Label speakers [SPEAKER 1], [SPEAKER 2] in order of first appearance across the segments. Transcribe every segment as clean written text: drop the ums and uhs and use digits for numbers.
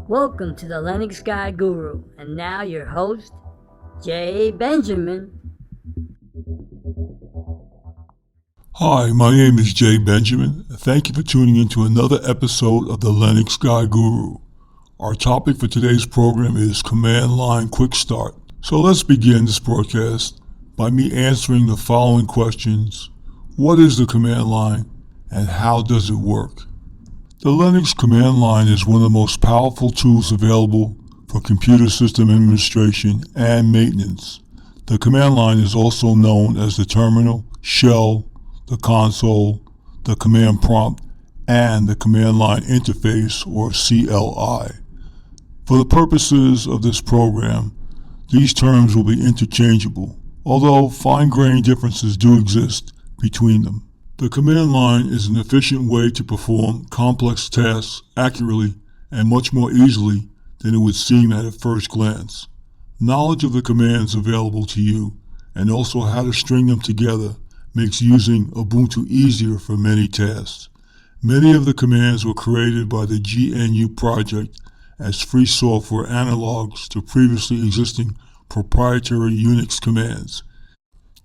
[SPEAKER 1] Welcome to the Linux Guy Guru, and now your host, Jay Benjamin.
[SPEAKER 2] Hi, my name is Jay Benjamin. Thank you for tuning in to another episode of the Linux Guy Guru. Our topic for today's program is Command Line Quick Start. So let's begin this broadcast by me answering the following questions. What is the command line and how does it work? The Linux command line is one of the most powerful tools available for computer system administration and maintenance. The command line is also known as the terminal, shell, the console, the command prompt, and the command line interface, or CLI. For the purposes of this program, these terms will be interchangeable, although fine-grained differences do exist between them. The command line is an efficient way to perform complex tasks accurately and much more easily than it would seem at a first glance. Knowledge of the commands available to you and also how to string them together makes using Ubuntu easier for many tasks. Many of the commands were created by the GNU project as free software analogs to previously existing proprietary Unix commands.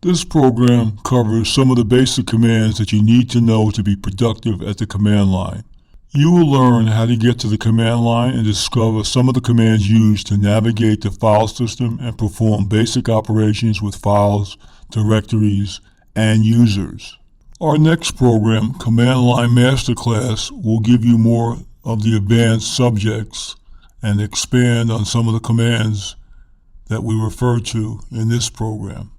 [SPEAKER 2] This program covers some of the basic commands that you need to know to be productive at the command line. You will learn how to get to the command line and discover some of the commands used to navigate the file system and perform basic operations with files, directories, and users. Our next program, Command Line Masterclass, will give you more of the advanced subjects and expand on some of the commands that we refer to in this program.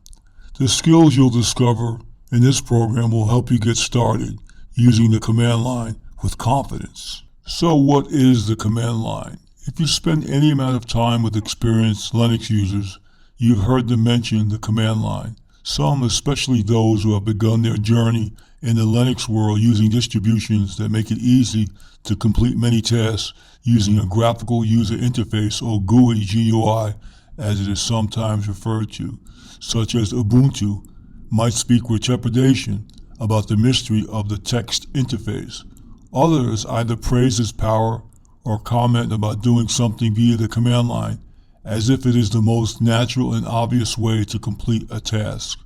[SPEAKER 2] The skills you'll discover in this program will help you get started using the command line with confidence. So what is the command line? If you spend any amount of time with experienced Linux users, you've heard them mention the command line. Some, especially those who have begun their journey in the Linux world using distributions that make it easy to complete many tasks using a graphical user interface, or GUI, as it is sometimes referred to, such as Ubuntu, might speak with trepidation about the mystery of the text interface. Others either praise its power or comment about doing something via the command line as if it is the most natural and obvious way to complete a task.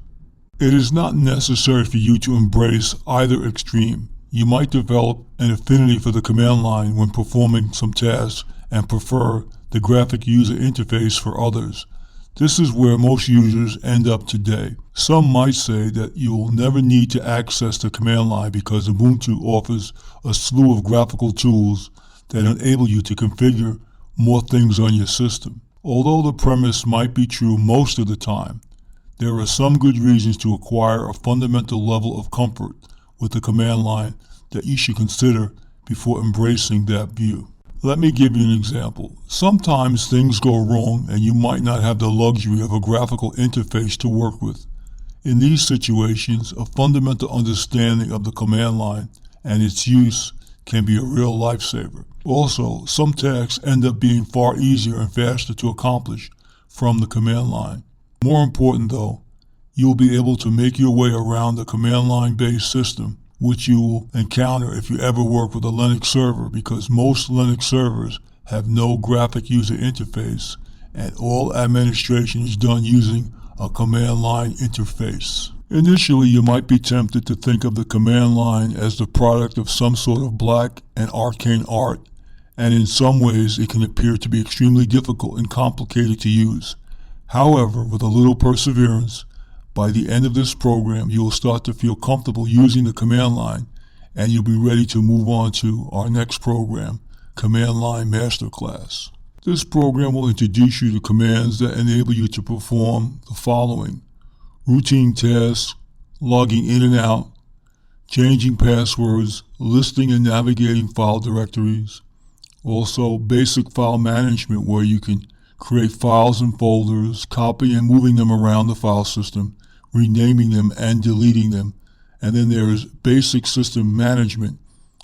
[SPEAKER 2] It is not necessary for you to embrace either extreme. You might develop an affinity for the command line when performing some tasks and prefer the graphic user interface for others. This is where most users end up today. Some might say that you will never need to access the command line because Ubuntu offers a slew of graphical tools that enable you to configure more things on your system. Although the premise might be true most of the time, there are some good reasons to acquire a fundamental level of comfort with the command line that you should consider before embracing that view. Let me give you an example. Sometimes things go wrong and you might not have the luxury of a graphical interface to work with. In these situations, a fundamental understanding of the command line and its use can be a real lifesaver. Also, some tasks end up being far easier and faster to accomplish from the command line. More important though, you'll be able to make your way around the command line based system, which you will encounter if you ever work with a Linux server, because most Linux servers have no graphic user interface and all administration is done using a command line interface. Initially, you might be tempted to think of the command line as the product of some sort of black and arcane art, and in some ways it can appear to be extremely difficult and complicated to use. However, with a little perseverance, by the end of this program, you will start to feel comfortable using the command line, and you'll be ready to move on to our next program, Command Line Masterclass. This program will introduce you to commands that enable you to perform the following: routine tasks, logging in and out, changing passwords, listing and navigating file directories, also basic file management where you can create files and folders, copy and moving them around the file system, renaming them and deleting them. And then there is basic system management,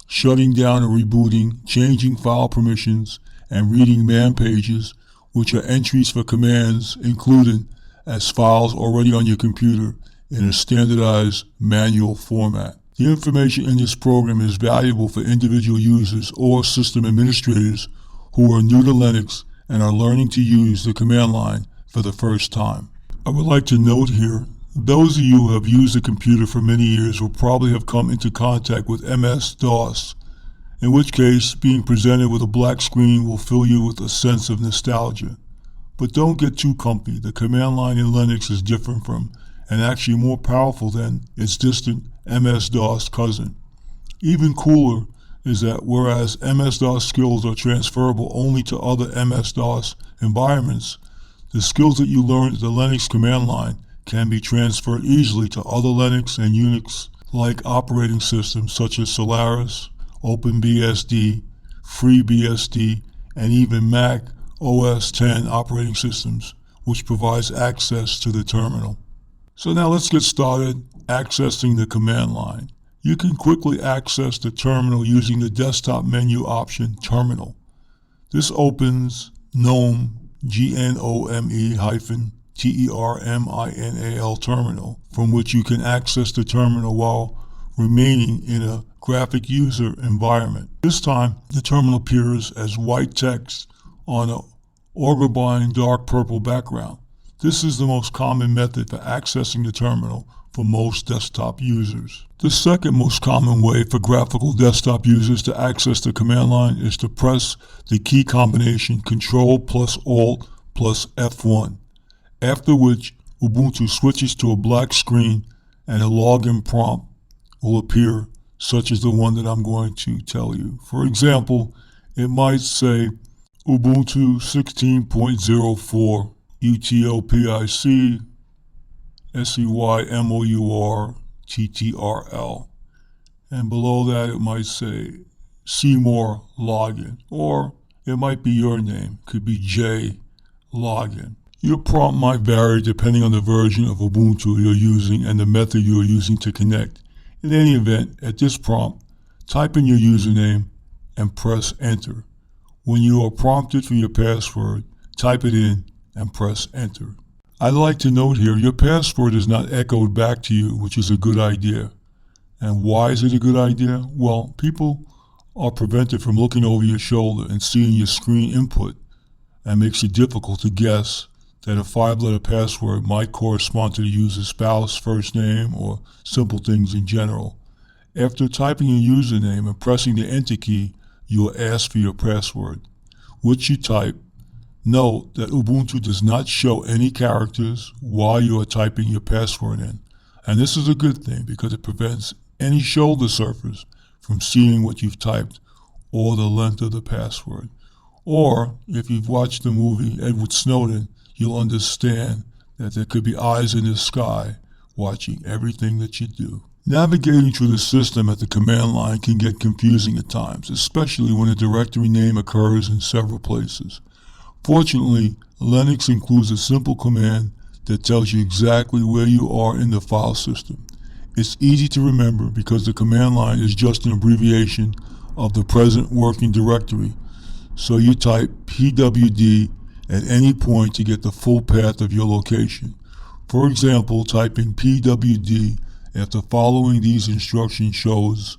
[SPEAKER 2] shutting down or rebooting, changing file permissions, and reading man pages, which are entries for commands included as files already on your computer in a standardized manual format. The information in this program is valuable for individual users or system administrators who are new to Linux and are learning to use the command line for the first time. I would like to note here, those of you who have used a computer for many years will probably have come into contact with MS-DOS, in which case being presented with a black screen will fill you with a sense of nostalgia. But don't get too comfy. The command line in Linux is different from, and actually more powerful than, its distant MS-DOS cousin. Even cooler is that whereas MS-DOS skills are transferable only to other MS-DOS environments, the skills that you learned at the Linux command line can be transferred easily to other Linux and Unix-like operating systems such as Solaris, OpenBSD, FreeBSD, and even Mac OS X operating systems, which provides access to the terminal. So now let's get started accessing the command line. You can quickly access the terminal using the desktop menu option Terminal. This opens GNOME, GNOME-TERMINAL terminal, from which you can access the terminal while remaining in a graphic user environment. This time, the terminal appears as white text on a Orgarbine dark purple background. This is the most common method for accessing the terminal for most desktop users. The second most common way for graphical desktop users to access the command line is to press the key combination Ctrl plus Alt plus F1, after which Ubuntu switches to a black screen and a login prompt will appear, such as the one that I'm going to tell you. For example, it might say Ubuntu 16.04 UTOPIC SEYMOURTTRL, and below that it might say Seymour Login, or it might be your name, could be J Login. Your prompt might vary depending on the version of Ubuntu you're using and the method you're using to connect. In any event, at this prompt, type in your username and press enter. When you are prompted for your password, type it in and press enter. I'd like to note here, your password is not echoed back to you, which is a good idea. And why is it a good idea? Well, people are prevented from looking over your shoulder and seeing your screen input, and makes it difficult to guess that a 5-letter password might correspond to the user's spouse, first name, or simple things in general. After typing your username and pressing the enter key, you are asked for your password, which you type. Note that Ubuntu does not show any characters while you are typing your password in, and this is a good thing because it prevents any shoulder surfers from seeing what you've typed or the length of the password. Or, if you've watched the movie Edward Snowden, you'll understand that there could be eyes in the sky watching everything that you do. Navigating through the system at the command line can get confusing at times, especially when a directory name occurs in several places. Fortunately, Linux includes a simple command that tells you exactly where you are in the file system. It's easy to remember because the command line is just an abbreviation of the present working directory, so you type pwd at any point to get the full path of your location. For example, typing pwd after following these instructions shows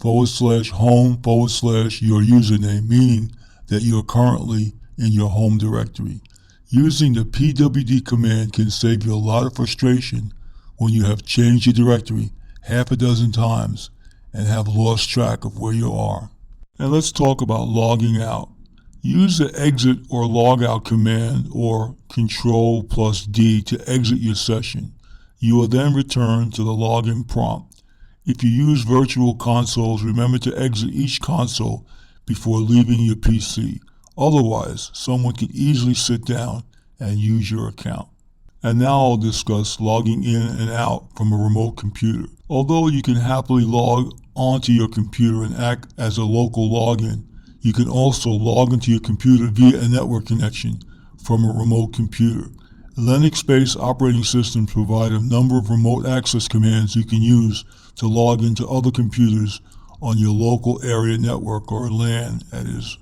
[SPEAKER 2] /home/your username, meaning that you are currently in your home directory. Using the pwd command can save you a lot of frustration when you have changed your directory half a dozen times and have lost track of where you are. And let's talk about logging out. Use the exit or logout command or Ctrl+D to exit your session. You will then return to the login prompt. If you use virtual consoles, remember to exit each console before leaving your PC. Otherwise, someone could easily sit down and use your account. And now I'll discuss logging in and out from a remote computer. Although you can happily log onto your computer and act as a local login, you can also log into your computer via a network connection from a remote computer. Linux-based operating systems provide a number of remote access commands you can use to log into other computers on your local area network, or LAN, that is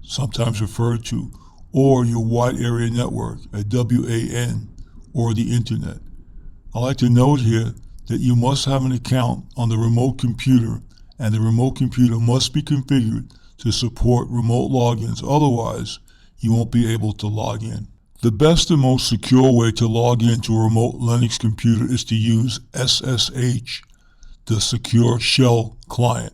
[SPEAKER 2] sometimes referred to, or your wide area network, a WAN, or the internet. I like to note here that you must have an account on the remote computer, and the remote computer must be configured to support remote logins, otherwise you won't be able to log in. The best and most secure way to log into a remote Linux computer is to use SSH, the Secure Shell Client.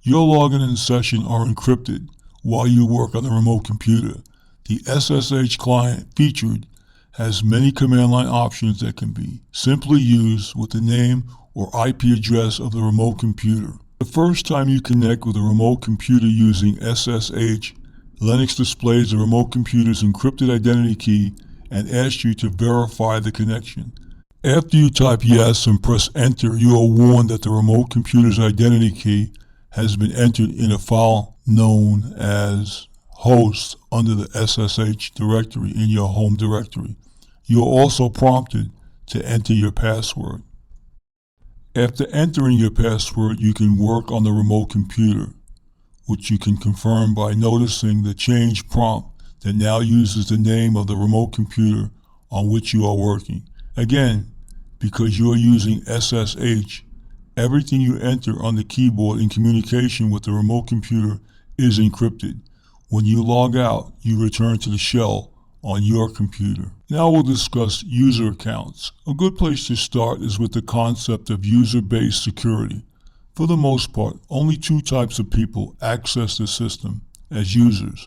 [SPEAKER 2] Your login and session are encrypted while you work on the remote computer. The SSH client featured has many command line options that can be simply used with the name or IP address of the remote computer. The first time you connect with a remote computer using SSH, Linux displays the remote computer's encrypted identity key and asks you to verify the connection. After you type yes and press enter, you are warned that the remote computer's identity key has been entered in a file known as host under the SSH directory in your home directory. You are also prompted to enter your password. After entering your password, you can work on the remote computer, which you can confirm by noticing the change prompt that now uses the name of the remote computer on which you are working. Again, because you are using SSH, everything you enter on the keyboard in communication with the remote computer is encrypted. When you log out, you return to the shell on your computer. Now we'll discuss user accounts. A good place to start is with the concept of user-based security. For the most part, only two types of people access the system as users,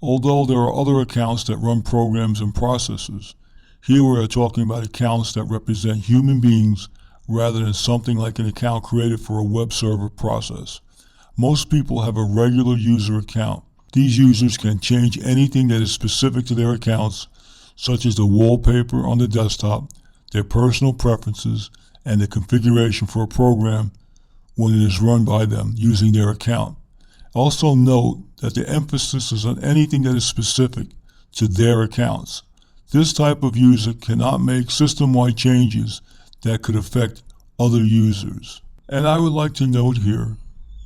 [SPEAKER 2] although there are other accounts that run programs and processes. Here we are talking about accounts that represent human beings rather than something like an account created for a web server process. Most people have a regular user account. These users can change anything that is specific to their accounts, such as the wallpaper on the desktop, their personal preferences, and the configuration for a program when it is run by them using their account. Also note that the emphasis is on anything that is specific to their accounts. This type of user cannot make system-wide changes that could affect other users. And I would like to note here,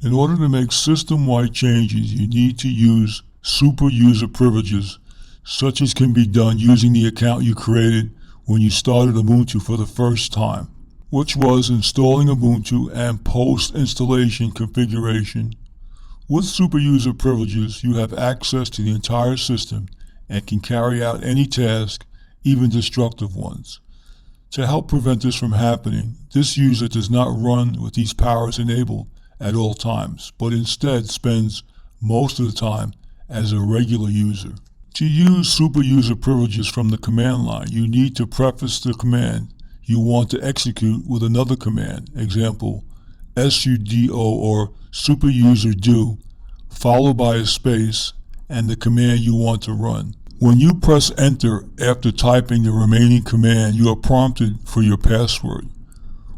[SPEAKER 2] in order to make system-wide changes, you need to use super user privileges, such as can be done using the account you created when you started Ubuntu for the first time, which was installing Ubuntu and post-installation configuration. With super user privileges, you have access to the entire system and can carry out any task, even destructive ones. To help prevent this from happening, this user does not run with these powers enabled at all times, but instead spends most of the time as a regular user. To use super user privileges from the command line, you need to preface the command you want to execute with another command, example, sudo or super user do, followed by a space and the command you want to run. When you press enter after typing the remaining command, you are prompted for your password,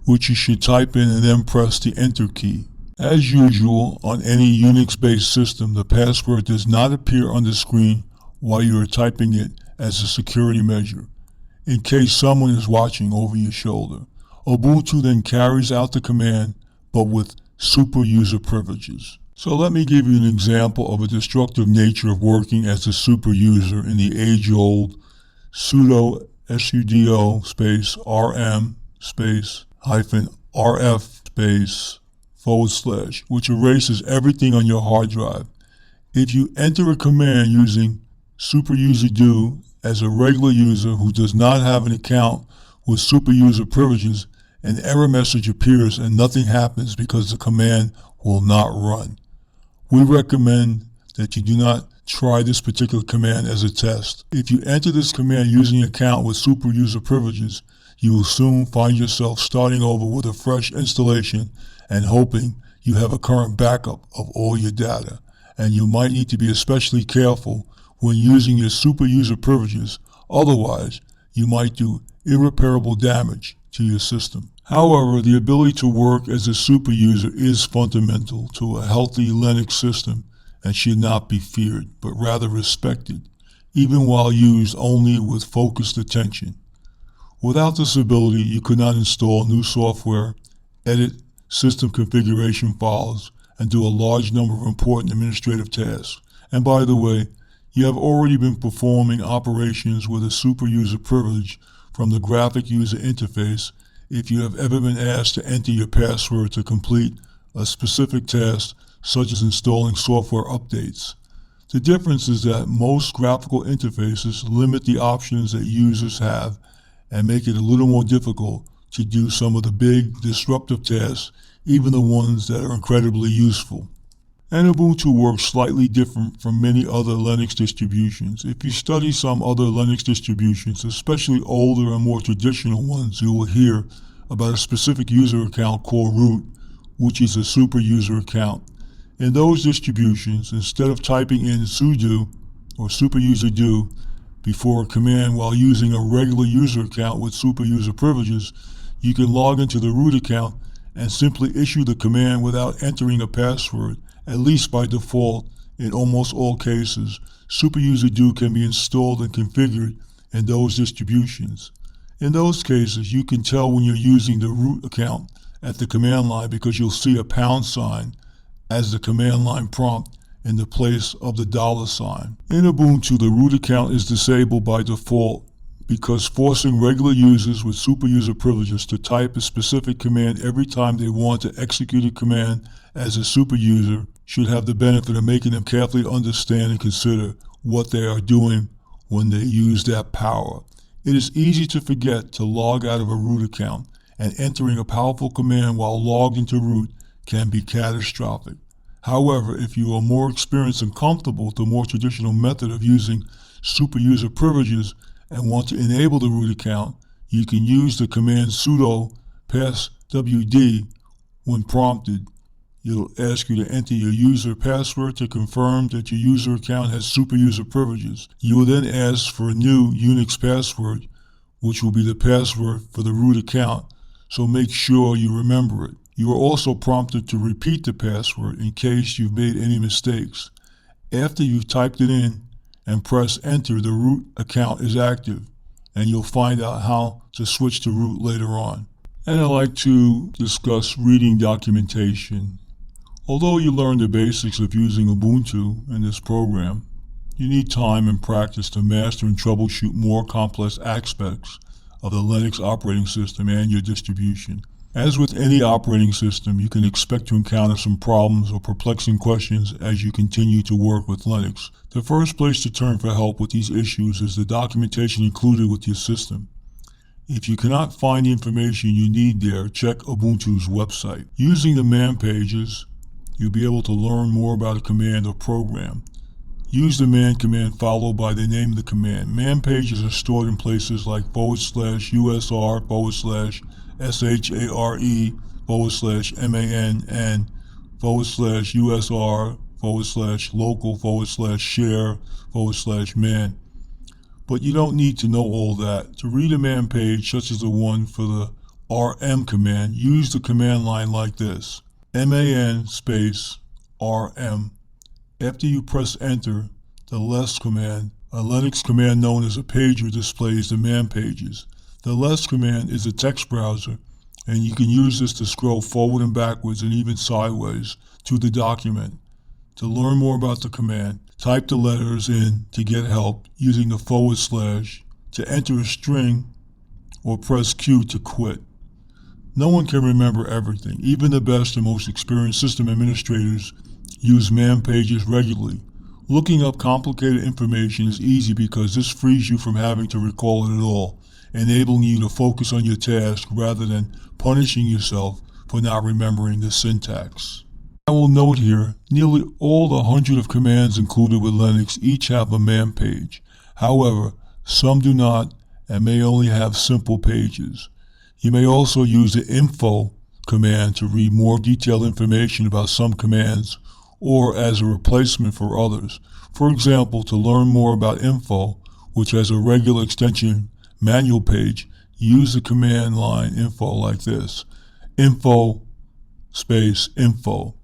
[SPEAKER 2] which you should type in and then press the enter key. As usual, on any Unix-based system, the password does not appear on the screen while you are typing it as a security measure, in case someone is watching over your shoulder. Ubuntu then carries out the command, but with super user privileges. So let me give you an example of a destructive nature of working as a super user in the age-old sudo space rm space hyphen rf space / which erases everything on your hard drive. If you enter a command using super user do as a regular user who does not have an account with super user privileges, an error message appears and nothing happens because the command will not run. We recommend that you do not try this particular command as a test. If you enter this command using an account with super user privileges, you will soon find yourself starting over with a fresh installation and hoping you have a current backup of all your data. And you might need to be especially careful when using your super user privileges, otherwise you might do irreparable damage to your system. However, the ability to work as a super user is fundamental to a healthy Linux system and should not be feared, but rather respected, even while used only with focused attention. Without this ability, you could not install new software, edit system configuration files, and do a large number of important administrative tasks. And by the way, you have already been performing operations with a super user privilege from the graphic user interface if you have ever been asked to enter your password to complete a specific task, such as installing software updates. The difference is that most graphical interfaces limit the options that users have and make it a little more difficult to do some of the big, disruptive tasks, even the ones that are incredibly useful. And Ubuntu works slightly different from many other Linux distributions. If you study some other Linux distributions, especially older and more traditional ones, you will hear about a specific user account called root, which is a super user account. In those distributions, instead of typing in sudo or superuserdo before a command while using a regular user account with super user privileges, you can log into the root account and simply issue the command without entering a password, at least by default. In almost all cases, superuserdo can be installed and configured in those distributions. In those cases, you can tell when you're using the root account at the command line because you'll see a pound sign as the command line prompt in the place of the $sign. In Ubuntu, the root account is disabled by default because forcing regular users with super user privileges to type a specific command every time they want to execute a command as a super user should have the benefit of making them carefully understand and consider what they are doing when they use that power. It is easy to forget to log out of a root account, and entering a powerful command while logged into root can be catastrophic. However, if you are more experienced and comfortable with the more traditional method of using super user privileges and want to enable the root account, you can use the command sudo passwd when prompted. It'll ask you to enter your user password to confirm that your user account has super user privileges. You will then ask for a new Unix password, which will be the password for the root account, so make sure you remember it. You are also prompted to repeat the password in case you've made any mistakes. After you've typed it in and press enter, the root account is active, and you'll find out how to switch to root later on. And I'd like to discuss reading documentation. Although you learn the basics of using Ubuntu in this program, you need time and practice to master and troubleshoot more complex aspects of the Linux operating system and your distribution. As with any operating system, you can expect to encounter some problems or perplexing questions as you continue to work with Linux. The first place to turn for help with these issues is the documentation included with your system. If you cannot find the information you need there, check Ubuntu's website. Using the man pages, you'll be able to learn more about a command or program. Use the man command followed by the name of the command. Man pages are stored in places like /usr/share/man and /usr/local/share/man. But you don't need to know all that. To read a man page, such as the one for the rm command, use the command line like this: man space rm. After you press enter, the less command, a Linux command known as a pager, displays the man pages. The less command is a text browser, and you can use this to scroll forward and backwards and even sideways to the document. To learn more about the command, type the letters in to get help using the / to enter a string, or press Q to quit. No one can remember everything. Even the best and most experienced system administrators use man pages regularly. Looking up complicated information is easy because this frees you from having to recall it at all, enabling you to focus on your task rather than punishing yourself for not remembering the syntax. I will note here, nearly all the 100 of commands included with Linux each have a man page. However, some do not and may only have simple pages. You may also use the info command to read more detailed information about some commands or as a replacement for others. For example, to learn more about info, which has a regular extension manual page, use the command line info like this: info space info.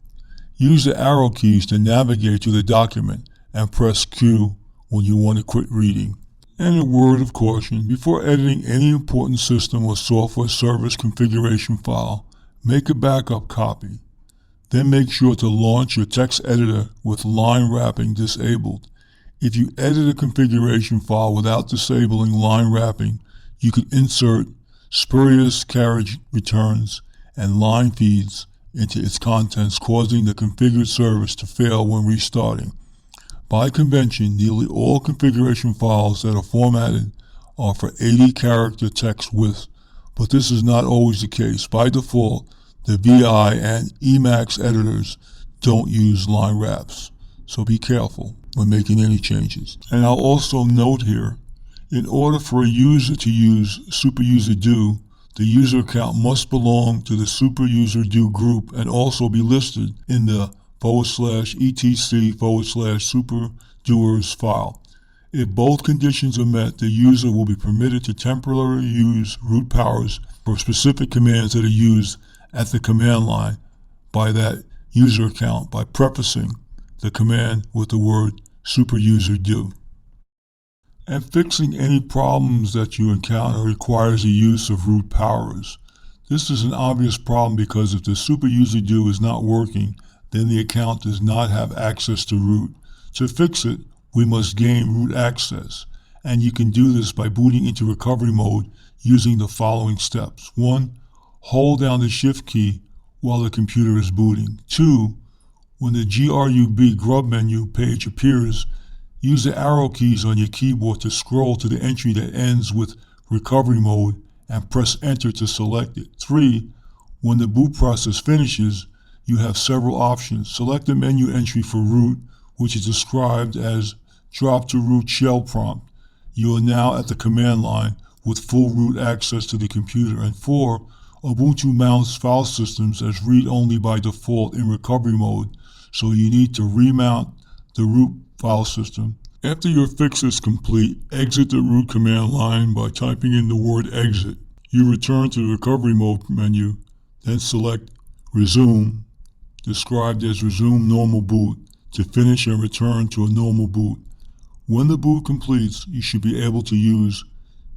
[SPEAKER 2] Use the arrow keys to navigate to the document and press Q when you want to quit reading. And a word of caution: before editing any important system or software service configuration file, make a backup copy. Then make sure to launch your text editor with line wrapping disabled. If you edit a configuration file without disabling line wrapping, you could insert spurious carriage returns and line feeds into its contents, causing the configured service to fail when restarting. By convention, nearly all configuration files that are formatted are for 80-character text width, but this is not always the case. By default, the VI and Emacs editors don't use line wraps, so be careful when making any changes. And I'll also note here, in order for a user to use superuserdo, the user account must belong to the superuserdo group and also be listed in the /etc/superdoers file. If both conditions are met, the user will be permitted to temporarily use root powers for specific commands that are used at the command line by that user account by prefacing the command with the word superuserdo. And fixing any problems that you encounter requires the use of root powers. This is an obvious problem because if the superuserdo is not working, then the account does not have access to root. To fix it, we must gain root access, and you can do this by booting into recovery mode using the following steps. 1. Hold down the Shift key while the computer is booting. 2. When the GRUB grub menu page appears, use the arrow keys on your keyboard to scroll to the entry that ends with recovery mode and press enter to select it. 3. When the boot process finishes, you have several options. Select the menu entry for root, which is described as drop to root shell prompt. You are now at the command line with full root access to the computer. And 4. Ubuntu mounts file systems as read-only by default in recovery mode, so you need to remount the root file system. After your fix is complete, exit the root command line by typing in the word exit. You return to the recovery mode menu, then select resume, described as resume normal boot, to finish and return to a normal boot. When the boot completes, you should be able to use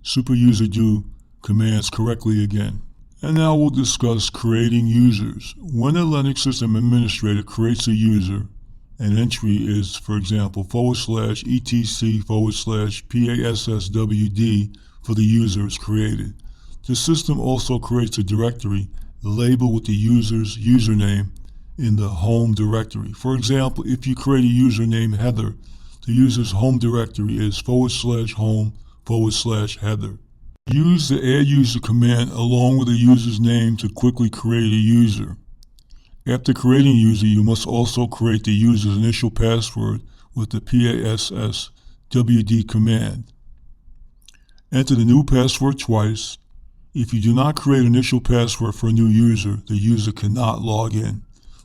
[SPEAKER 2] superuserdo commands correctly again. And now we'll discuss creating users. When a Linux system administrator creates a user, an entry is, for example, /etc/PASSWD for the user is created. The system also creates a directory labeled with the user's username in the home directory. For example, if you create a user named Heather, the user's home directory is /home/Heather. Use the add user command along with the user's name to quickly create a user. After creating a user, you must also create the user's initial password with the PASSWD command. Enter the new password twice. If you do not create an initial password for a new user, the user cannot log in.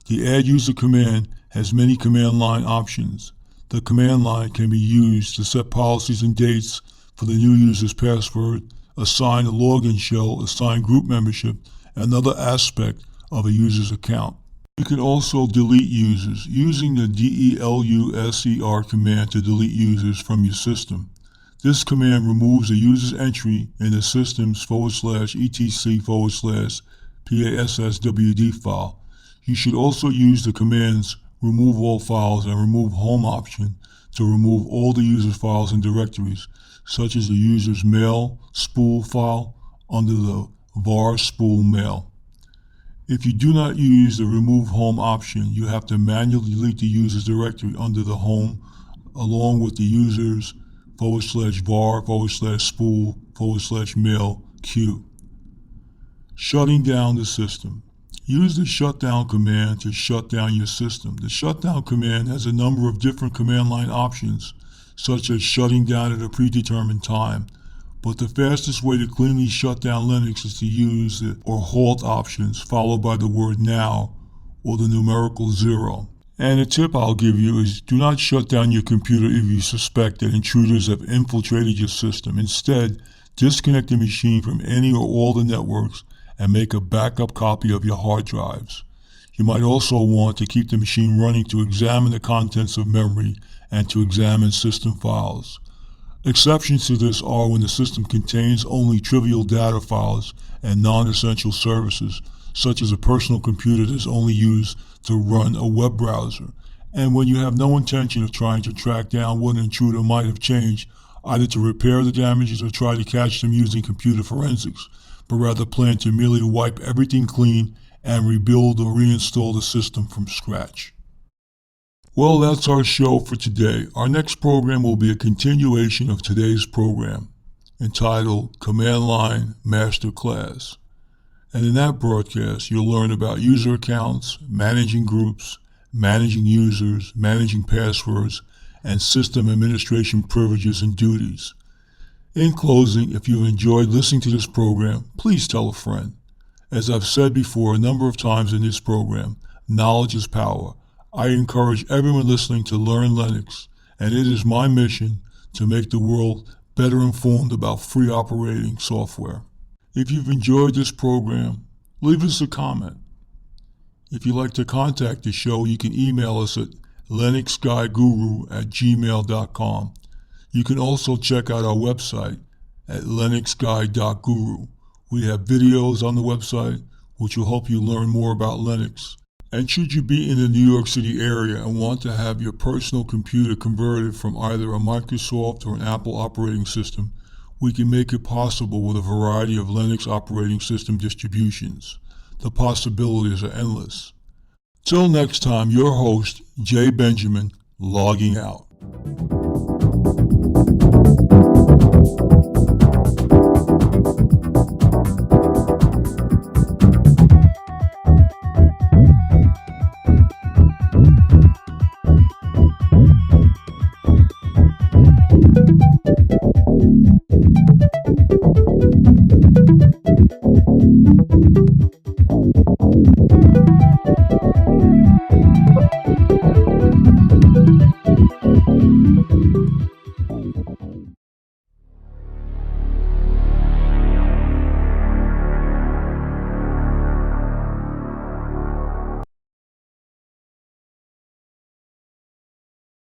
[SPEAKER 2] The add user command has many command line options. The command line can be used to set policies and dates for the new user's password, assign a login shell, assign group membership, and another aspect of a user's account. You can also delete users using the DELUSER command to delete users from your system. This command removes a user's entry in the system's /etc/PASSWD file. You should also use the commands remove all files and remove home option to remove all the user's files and directories, such as the user's mail spool file under the var spool mail. If you do not use the remove home option, you have to manually delete the user's directory under the home along with the user's /var/spool/mail queue. Shutting down the system. Use the shutdown command to shut down your system. The shutdown command has a number of different command line options, such as shutting down at a predetermined time. But the fastest way to cleanly shut down Linux is to use the or halt options followed by the word now or the numerical 0. And a tip I'll give you is do not shut down your computer if you suspect that intruders have infiltrated your system. Instead, disconnect the machine from any or all the networks and make a backup copy of your hard drives. You might also want to keep the machine running to examine the contents of memory and to examine system files. Exceptions to this are when the system contains only trivial data files and non-essential services, such as a personal computer that is only used to run a web browser, and when you have no intention of trying to track down what an intruder might have changed, either to repair the damages or try to catch them using computer forensics, but rather plan to merely wipe everything clean and rebuild or reinstall the system from scratch. Well, that's our show for today. Our next program will be a continuation of today's program, entitled Command Line Masterclass. And in that broadcast, you'll learn about user accounts, managing groups, managing users, managing passwords, and system administration privileges and duties. In closing, if you've enjoyed listening to this program, please tell a friend. As I've said before a number of times in this program, knowledge is power. I encourage everyone listening to learn Linux, and it is my mission to make the world better informed about free operating software. If you've enjoyed this program, leave us a comment. If you'd like to contact the show, you can email us at linuxguyguru@gmail.com. You can also check out our website at linuxguy.guru. We have videos on the website which will help you learn more about Linux. And should you be in the New York City area and want to have your personal computer converted from either a Microsoft or an Apple operating system, we can make it possible with a variety of Linux operating system distributions. The possibilities are endless. Till next time, your host, Jay Benjamin, logging out.